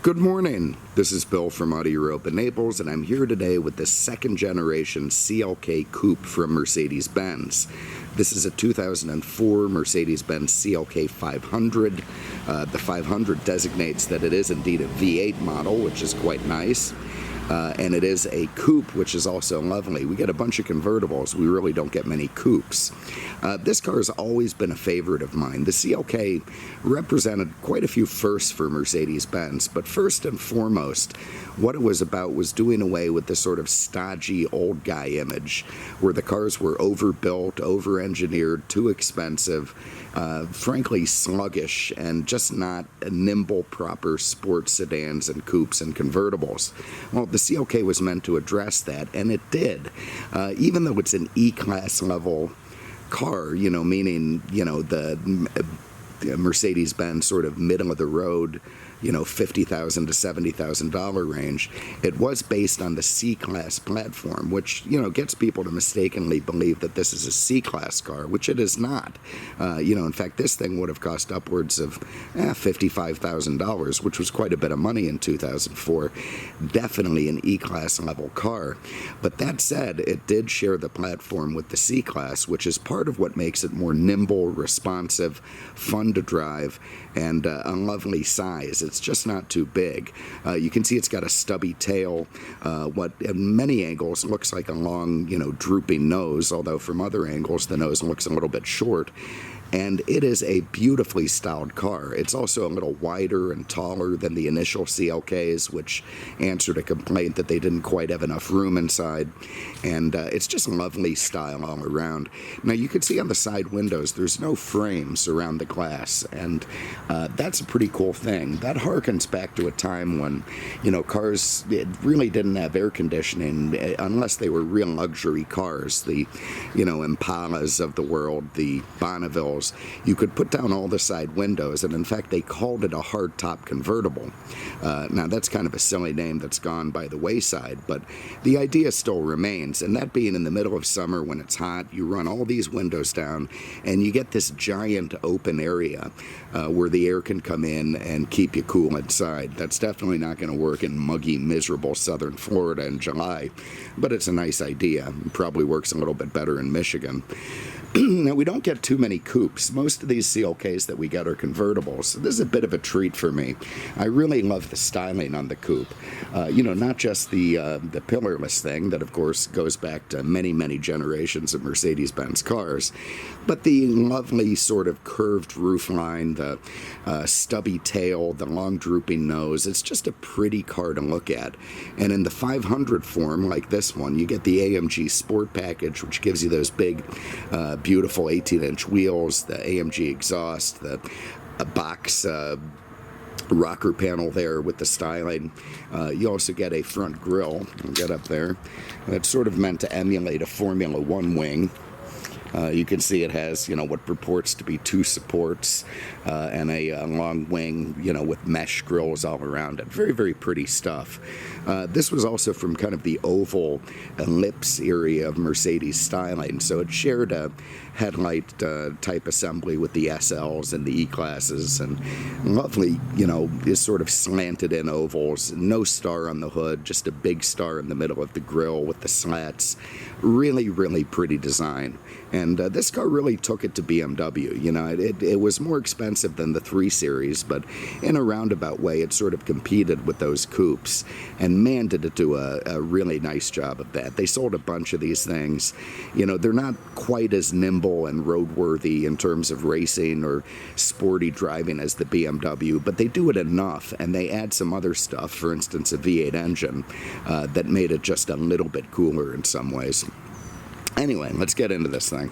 Good morning, this is Bill from Europa Naples, and I'm here today with the second generation CLK Coupe from Mercedes-Benz. This is a 2004 Mercedes-Benz CLK500. The 500 designates that it is indeed a V8 model, which is quite nice. And it is a coupe, which is also lovely. We get a bunch of convertibles. We really don't get many coupes. This car has always been a favorite of mine. The CLK represented quite a few firsts for Mercedes-Benz, but first and foremost, what it was about was doing away with this sort of stodgy old guy image, where the cars were overbuilt, over-engineered, too expensive, frankly sluggish, and just not nimble, proper sports sedans and coupes and convertibles. Well, the CLK was meant to address that, and it did. Even though it's an E-Class level car, meaning, the Mercedes-Benz sort of middle of the road, $50,000 to $70,000 range, it was based on the C-Class platform, which, gets people to mistakenly believe that this is a C-Class car, which it is not. In fact, this thing would have cost upwards of $55,000, which was quite a bit of money in 2004. Definitely an E-Class level car. But that said, it did share the platform with the C-Class, which is part of what makes it more nimble, responsive, fun to drive, and a lovely size. It's just not too big. You can see it's got a stubby tail, what in many angles looks like a long, drooping nose, although from other angles the nose looks a little bit short. And it is a beautifully styled car. It's also a little wider and taller than the initial CLKs, which answered a complaint that they didn't quite have enough room inside. And it's just a lovely style all around. Now you can see on the side windows there's no frames around the glass, and that's a pretty cool thing. That harkens back to a time when, cars really didn't have air conditioning unless they were real luxury cars. The, Impalas of the world, the Bonnevilles. You could put down all the side windows, and in fact they called it a hardtop convertible. Now that's kind of a silly name that's gone by the wayside, but the idea still remains, and that being in the middle of summer when it's hot, you run all these windows down and you get this giant open area where the air can come in and keep you cool inside. That's definitely not going to work in muggy, miserable southern Florida in July, but it's a nice idea. It probably works a little bit better in Michigan. Now, we don't get too many coupes. Most of these CLKs that we get are convertibles. So this is a bit of a treat for me. I really love the styling on the coupe. Not just the pillarless thing that, of course, goes back to many, many generations of Mercedes-Benz cars, but the lovely sort of curved roofline, the stubby tail, the long drooping nose. It's just a pretty car to look at. And in the 500 form, like this one, you get the AMG Sport Package, which gives you those big, beautiful 18-inch wheels, the AMG exhaust, the box rocker panel there with the styling. You also get a front grille. I'll get up there. That's sort of meant to emulate a Formula One wing. You can see it has, what purports to be two supports and a long wing, with mesh grills all around it. Very, very pretty stuff. This was also from kind of the oval ellipse area of Mercedes styling, so it shared a headlight type assembly with the SLs and the E-Classes, and lovely, is sort of slanted in ovals. No star on the hood, just a big star in the middle of the grille with the slats. Really, really pretty design. And this car really took it to BMW. It was more expensive than the 3 Series, but in a roundabout way, it sort of competed with those coupes. And man, did it do a really nice job of that. They sold a bunch of these things. They're not quite as nimble and roadworthy in terms of racing or sporty driving as the BMW, but they do it enough, and they add some other stuff, for instance, a V8 engine, that made it just a little bit cooler in some ways. Anyway, let's get into this thing.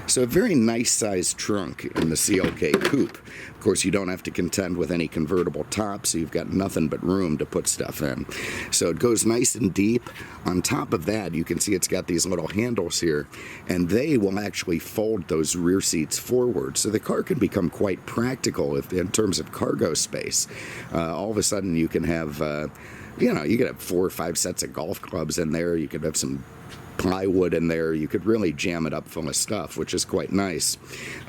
So a very nice sized trunk in the CLK Coupe. Of course, you don't have to contend with any convertible top, so you've got nothing but room to put stuff in. So it goes nice and deep. On top of that, you can see it's got these little handles here, and they will actually fold those rear seats forward. So the car can become quite practical in terms of cargo space. All of a sudden, you can have, you could have 4 or 5 sets of golf clubs in there. You could have some plywood in there. You could really jam it up full of stuff, which is quite nice.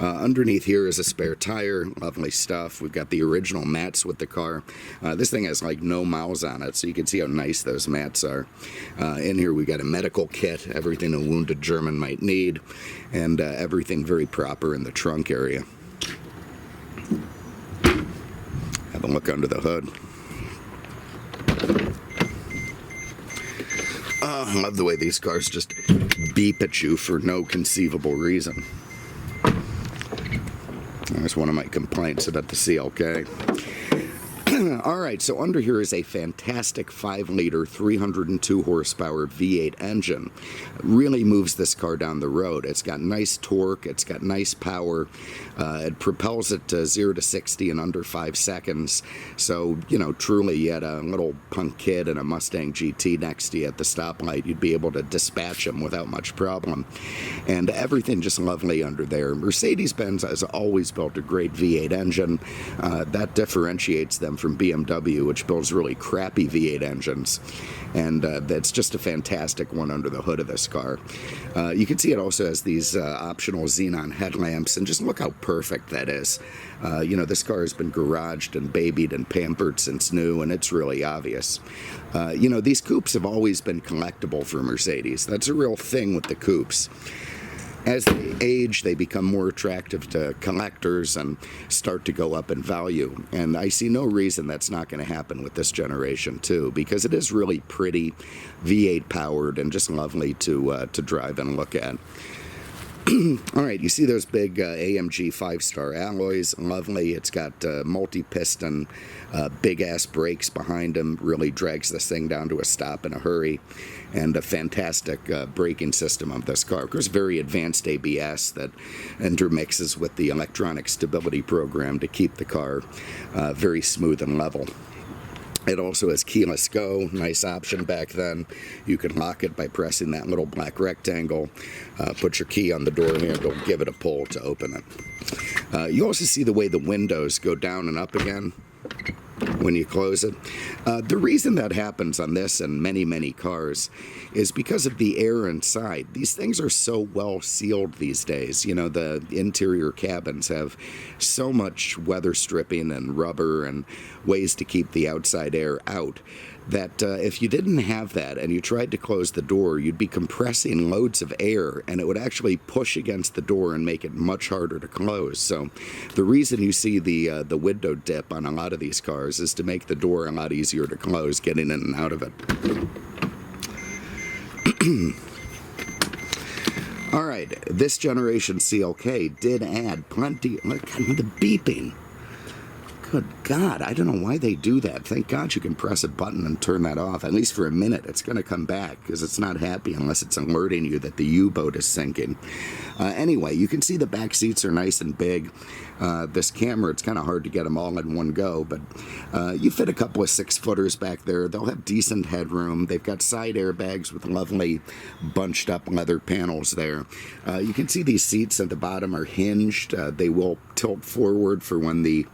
Underneath here is a spare tire, lovely stuff. We've got the original mats with the car. This thing has like no miles on it, so you can see how nice those mats are. In here we got a medical kit, everything a wounded German might need, and everything very proper in the trunk area. Have a look under the hood. I love the way these cars just beep at you for no conceivable reason. That's one of my complaints about the CLK. Alright, so under here is a fantastic 5-liter, 302 horsepower V8 engine. It really moves this car down the road. It's got nice torque, it's got nice power, it propels it to 0 to 60 in under 5 seconds. So, you know, truly, you had a little punk kid and a Mustang GT next to you at the stoplight, you'd be able to dispatch him without much problem. And everything just lovely under there. Mercedes-Benz has always built a great V8 engine. That differentiates them from BMW, which builds really crappy V8 engines, and that's just a fantastic one under the hood of this car. You can see it also has these optional xenon headlamps, and just look how perfect that is. You know, this car has been garaged and babied and pampered since new, and it's really obvious. You know, these coupes have always been collectible for Mercedes. That's a real thing with the coupes. As they age, they become more attractive to collectors and start to go up in value. And I see no reason that's not going to happen with this generation too, because it is really pretty, V8 powered, and just lovely to drive and look at. Alright, you see those big AMG 5-star alloys, lovely. It's got multi-piston, big-ass brakes behind them, really drags this thing down to a stop in a hurry, and a fantastic braking system of this car. Of course, very advanced ABS that intermixes with the electronic stability program to keep the car very smooth and level. It also has keyless go, nice option back then. You can lock it by pressing that little black rectangle, put your key on the door handle, give it a pull to open it. You also see the way the windows go down and up again when you close it. The reason that happens on this and many, many cars is because of the air inside. These things are so well sealed these days. You know, the interior cabins have so much weather stripping and rubber and ways to keep the outside air out that if you didn't have that and you tried to close the door, you'd be compressing loads of air, and it would actually push against the door and make it much harder to close. So the reason you see the window dip on a lot of these cars is to make the door a lot easier to close, getting in and out of it. Alright, this generation CLK did add plenty. Look at the beeping. Good God, I don't know why they do that. Thank God you can press a button and turn that off. At least for a minute, it's going to come back because it's not happy unless it's alerting you that the U-boat is sinking. Anyway, you can see the back seats are nice and big. This camera, it's kind of hard to get them all in one go, but you fit a couple of 6-footers back there. They'll have decent headroom. They've got side airbags with lovely bunched up leather panels there. You can see these seats at the bottom are hinged. They will tilt forward for when the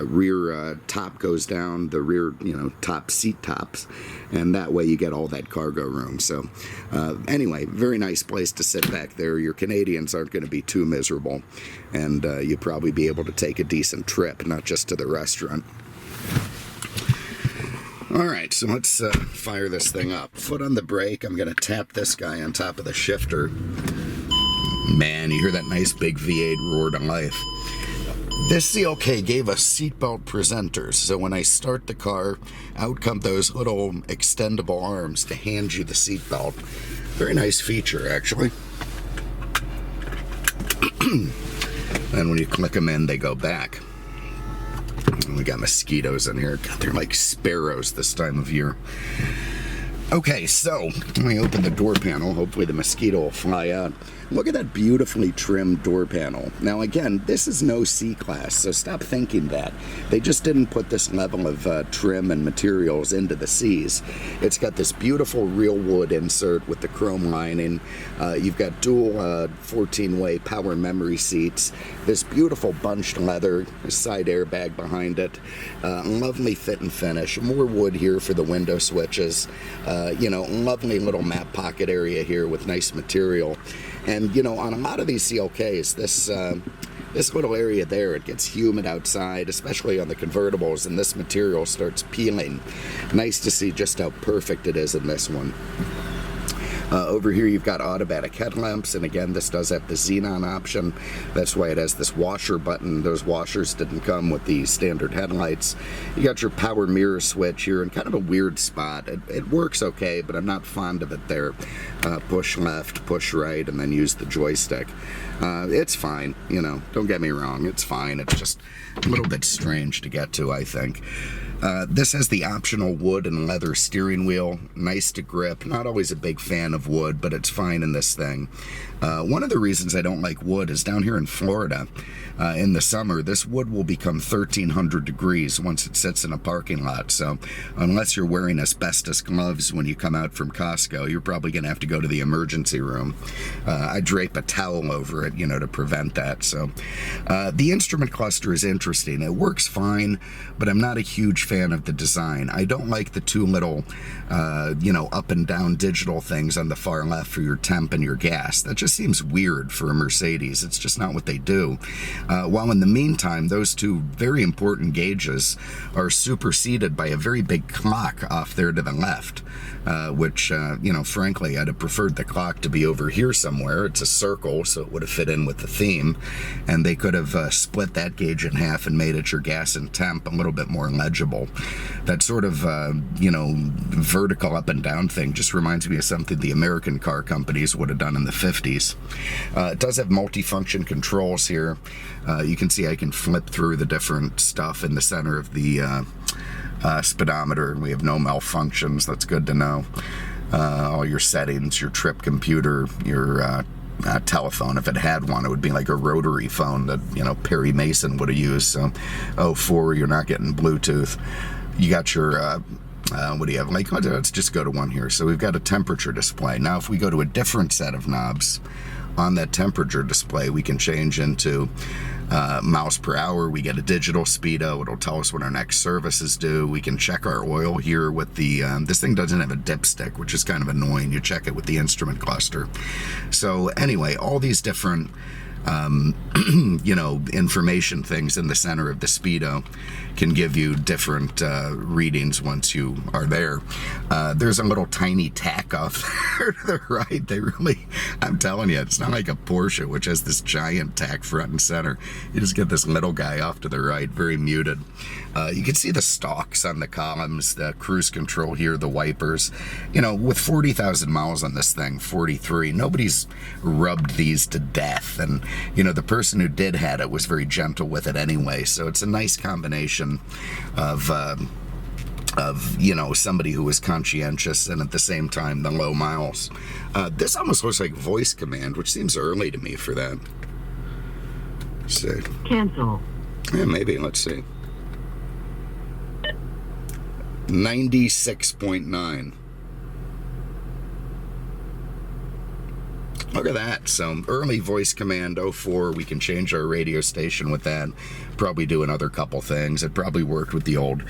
rear top goes down, the rear, you know, top seat tops, and that way you get all that cargo room. So anyway, very nice place to sit back there. Your Canadians aren't going to be too miserable, and you'll probably be able to take a decent trip, not just to the restaurant. Alright, so let's fire this thing up. Foot on the brake, I'm going to tap this guy on top of the shifter. Man, you hear that nice big V8 roar to life. This CLK gave us seatbelt presenters, so when I start the car, out come those little extendable arms to hand you the seatbelt. Very nice feature, actually. And when you click them in, they go back. And we got mosquitoes in here. God, they're like sparrows this time of year. Okay, so let me open the door panel. Hopefully the mosquito will fly out. Look at that beautifully trimmed door panel. Now again, this is no C-Class, so stop thinking that. They just didn't put this level of trim and materials into the C's. It's got this beautiful real wood insert with the chrome lining. You've got dual 14-way power memory seats. This beautiful bunched leather, side airbag behind it. Lovely fit and finish. More wood here for the window switches. Lovely little map pocket area here with nice material. And, on a lot of these CLKs, this little area there, it gets humid outside, especially on the convertibles, and this material starts peeling. Nice to see just how perfect it is in this one. Over here you've got automatic headlamps, and again this does have the xenon option. That's why it has this washer button. Those washers didn't come with the standard headlights. You got your power mirror switch here in kind of a weird spot. It works okay, but I'm not fond of it there. Push left, push right, and then use the joystick. It's fine, don't get me wrong, it's fine. It's just a little bit strange to get to, I think. This has the optional wood and leather steering wheel, nice to grip. Not always a big fan of wood, but it's fine in this thing. One of the reasons I don't like wood is down here in Florida, in the summer, this wood will become 1,300 degrees once it sits in a parking lot. So unless you're wearing asbestos gloves when you come out from Costco, you're probably going to have to go to the emergency room. I drape a towel over it, to prevent that. So the instrument cluster is interesting. It works fine, but I'm not a huge fan of the design. I don't like the two little, up and down digital things on the far left for your temp and your gas. That just seems weird for a Mercedes. It's just not what they do. While in the meantime, those two very important gauges are superseded by a very big clock off there to the left, which, frankly, I'd have preferred the clock to be over here somewhere. It's a circle, so it would have fit in with the theme, and they could have split that gauge in half and made it your gas and temp a little bit more legible. That sort of, vertical up and down thing just reminds me of something the American car companies would have done in the 50s. It does have multifunction controls here. You can see I can flip through the different stuff in the center of the speedometer. We have no malfunctions. That's good to know. All your settings, your trip computer, your telephone, if it had one, it would be like a rotary phone that Perry Mason would have used. So 04, you're not getting Bluetooth. You got your what do you have? Let's just go to one here. So we've got a temperature display. Now if we go to a different set of knobs on that temperature display, we can change into miles per hour. We get a digital speedo. It'll tell us when our next service is due. We can check our oil here with the this thing doesn't have a dipstick, which is kind of annoying. You check it with the instrument cluster. So anyway, all these different information things in the center of the speedo can give you different readings once you are there. There's a little tiny tack off there to the right. They really, I'm telling you, it's not like a Porsche, which has this giant tack front and center. You just get this little guy off to the right, very muted. You can see the stalks on the columns, the cruise control here, the wipers. With 40,000 miles on this thing, 43, nobody's rubbed these to death. And, the person who did had it was very gentle with it anyway. So it's a nice combination of somebody who was conscientious and at the same time the low miles. This almost looks like voice command, which seems early to me for that. Let's see. Cancel. Yeah, maybe. Let's see. 96.9. Look at that. So early voice command 04. We can change our radio station with that. Probably do another couple things. It probably worked with the old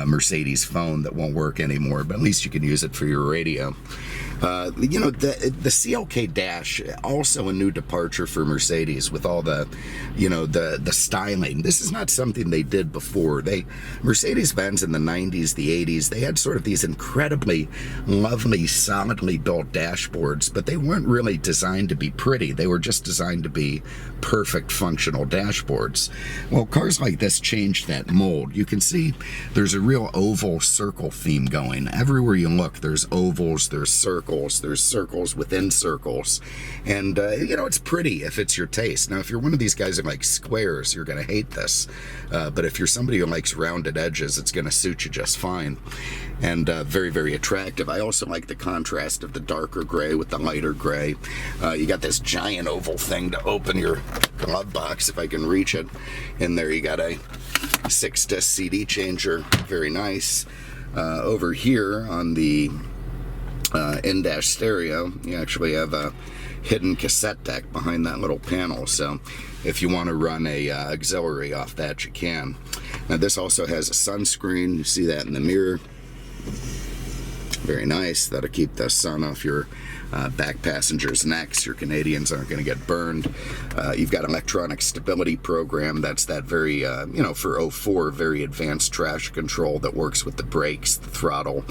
Mercedes phone that won't work anymore, but at least you can use it for your radio. The CLK Dash, also a new departure for Mercedes with all the, the styling. This is not something they did before. Mercedes-Benz in the 90s, the 80s, they had sort of these incredibly lovely, solidly built dashboards, but they weren't really designed to be pretty. They were just designed to be perfect functional dashboards. Well, cars like this changed that mold. You can see there's a real oval circle theme going. Everywhere you look, there's ovals, there's circles within circles, and it's pretty if it's your taste. Now if you're one of these guys that likes squares, you're gonna hate this, but if you're somebody who likes rounded edges, it's gonna suit you just fine. and very, very attractive. I also like the contrast of the darker gray with the lighter gray. You got this giant oval thing to open your glove box, if I can reach it. In there you got a 6-disc CD changer, very nice. Over here on the in-dash stereo, you actually have a hidden cassette deck behind that little panel, so if you want to run a auxiliary off that, you can. Now this also has a sunscreen. You see that in the mirror. Very nice. That'll keep the sun off your back passengers' necks. Your Canadians aren't going to get burned. You've got electronic stability program. That's that very, for 04, very advanced traction control that works with the brakes, the throttle.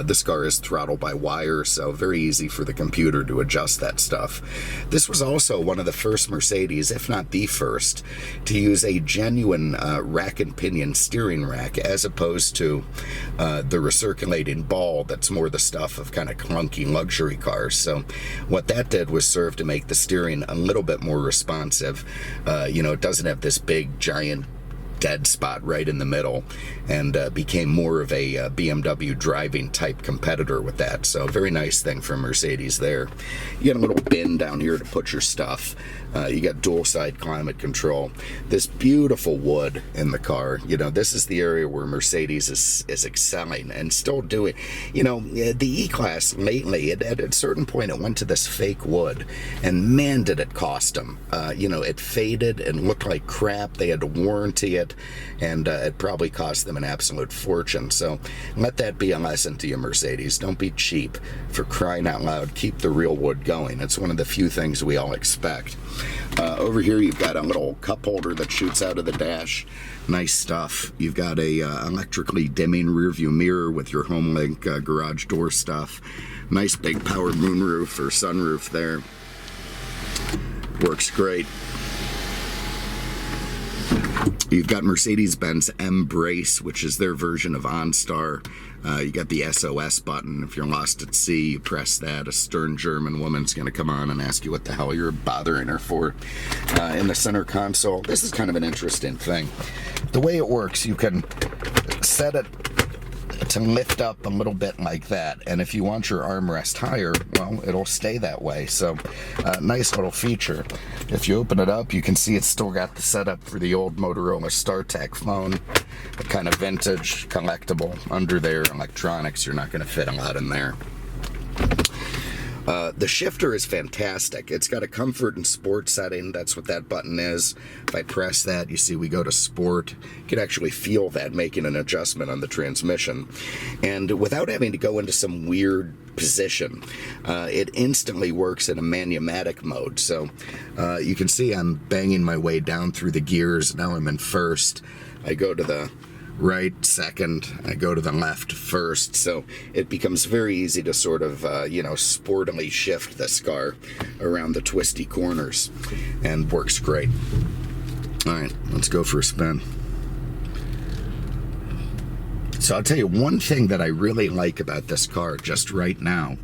This car is throttle by wire, so very easy for the computer to adjust that stuff. This was also one of the first Mercedes, if not the first, to use a genuine rack and pinion steering rack, as opposed to the recirculating ball that's more the stuff of kind of clunky luxury cars. So what that did was serve to make the steering a little bit more responsive. It doesn't have this big giant dead spot right in the middle, and became more of a BMW driving type competitor with that. So very nice thing from Mercedes there. You got a little bin down here to put your stuff. You got dual side climate control. This beautiful wood in the car. This is the area where Mercedes is excelling and still doing. The E-Class lately, at a certain point, it went to this fake wood, and man, did it cost them. It faded and looked like crap. They had to warranty it, and it probably cost them an absolute fortune. So let that be a lesson to you, Mercedes. Don't be cheap. For crying out loud, keep the real wood going. It's one of the few things we all expect. Over here you've got a little cup holder that shoots out of the dash. Nice stuff. You've got a electrically dimming rear view mirror with your HomeLink garage door stuff. Nice big power moonroof or sunroof there. Works great. You've got Mercedes-Benz M-Brace, which is their version of OnStar. You got the SOS button. If you're lost at sea, you press that. A stern German woman's going to come on and ask you what the hell you're bothering her for. In the center console, this is kind of an interesting thing. The way it works, you can set it to lift up a little bit like that, and if you want your armrest higher, well, it'll stay that way. So nice little feature. If you open it up, you can see it's still got the setup for the old Motorola StarTAC phone, a kind of vintage collectible. Under there, electronics, you're not going to fit a lot in there. The shifter is fantastic. It's got a comfort and sport setting. That's what that button is. If I press that, you see we go to sport. You can actually feel that making an adjustment on the transmission. And without having to go into some weird position, it instantly works in a manumatic mode. So you can see I'm banging my way down through the gears. Now I'm in first. I go to the right second, I go to the left first, so it becomes very easy to sort of sportily shift this car around the twisty corners, and works great. Alright, let's go for a spin. So I'll tell you one thing that I really like about this car just right now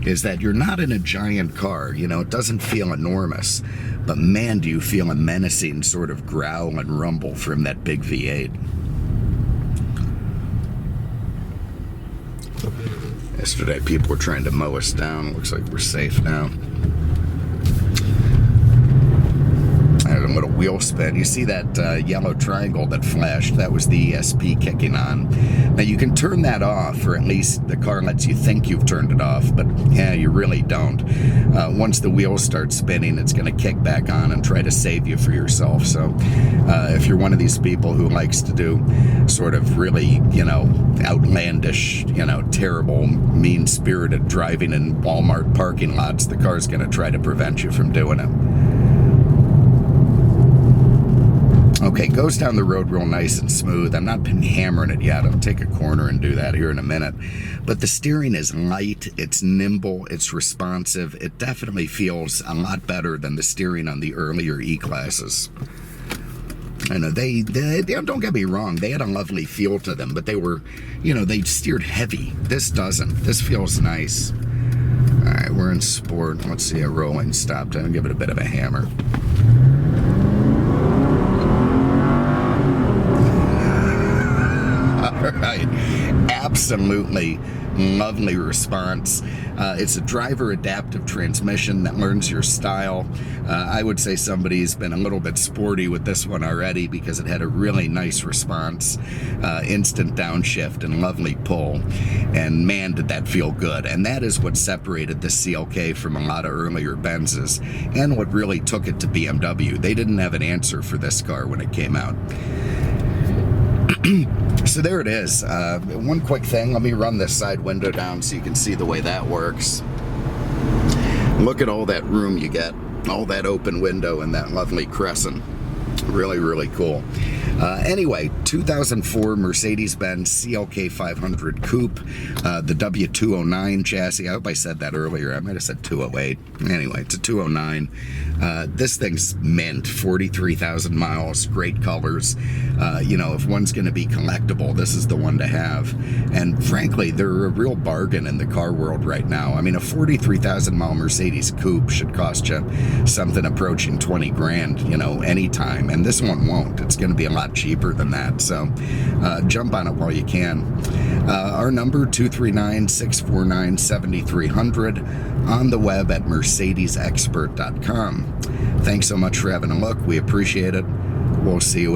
is that you're not in a giant car. It doesn't feel enormous, but man, do you feel a menacing sort of growl and rumble from that big V8. Yesterday, people were trying to mow us down. Looks like we're safe now. I had a little wheel spin. You see that yellow triangle that flashed? That was the ESP kicking on. Now, you can turn that off, or at least the car lets you think you've turned it off, but yeah, you really don't. Once the wheels start spinning, it's going to kick back on and try to save you for yourself. So if you're one of these people who likes to do sort of really, outlandish, terrible, mean-spirited driving in Walmart parking lots, the car's going to try to prevent you from doing it. Okay, goes down the road real nice and smooth. I'm not been hammering it yet. I'll take a corner and do that here in a minute. But the steering is light, it's nimble, it's responsive. It definitely feels a lot better than the steering on the earlier E-Classes. I know they don't get me wrong, they had a lovely feel to them, but they were, they steered heavy. This doesn't. This feels nice. All right, we're in sport. Let's see a rolling stop time. Give it a bit of a hammer. All right, Absolutely lovely response. It's a driver adaptive transmission that learns your style. I would say somebody's been a little bit sporty with this one already because it had a really nice response, instant downshift and lovely pull, and man did that feel good. And that is what separated the CLK from a lot of earlier Benzes and what really took it to BMW. They didn't have an answer for this car when it came out. So there it is. One quick thing, let me run this side window down so you can see the way that works. Look at all that room you get, all that open window and that lovely crescent. Really, really cool. Anyway, 2004 Mercedes-Benz CLK500 Coupe, the W209 chassis. I hope I said that earlier. I might have said 208. Anyway, it's a 209. This thing's mint, 43,000 miles, great colors. You know, if one's going to be collectible, this is the one to have. And frankly, they're a real bargain in the car world right now. I mean, a 43,000 mile Mercedes Coupe should cost you something approaching 20 grand, you know, anytime. And this one won't. It's going to be a lot cheaper than that. So jump on it while you can. Our number, 239-649-7300, on the web at mercedesexpert.com. Thanks so much for having a look. We appreciate it. We'll see you.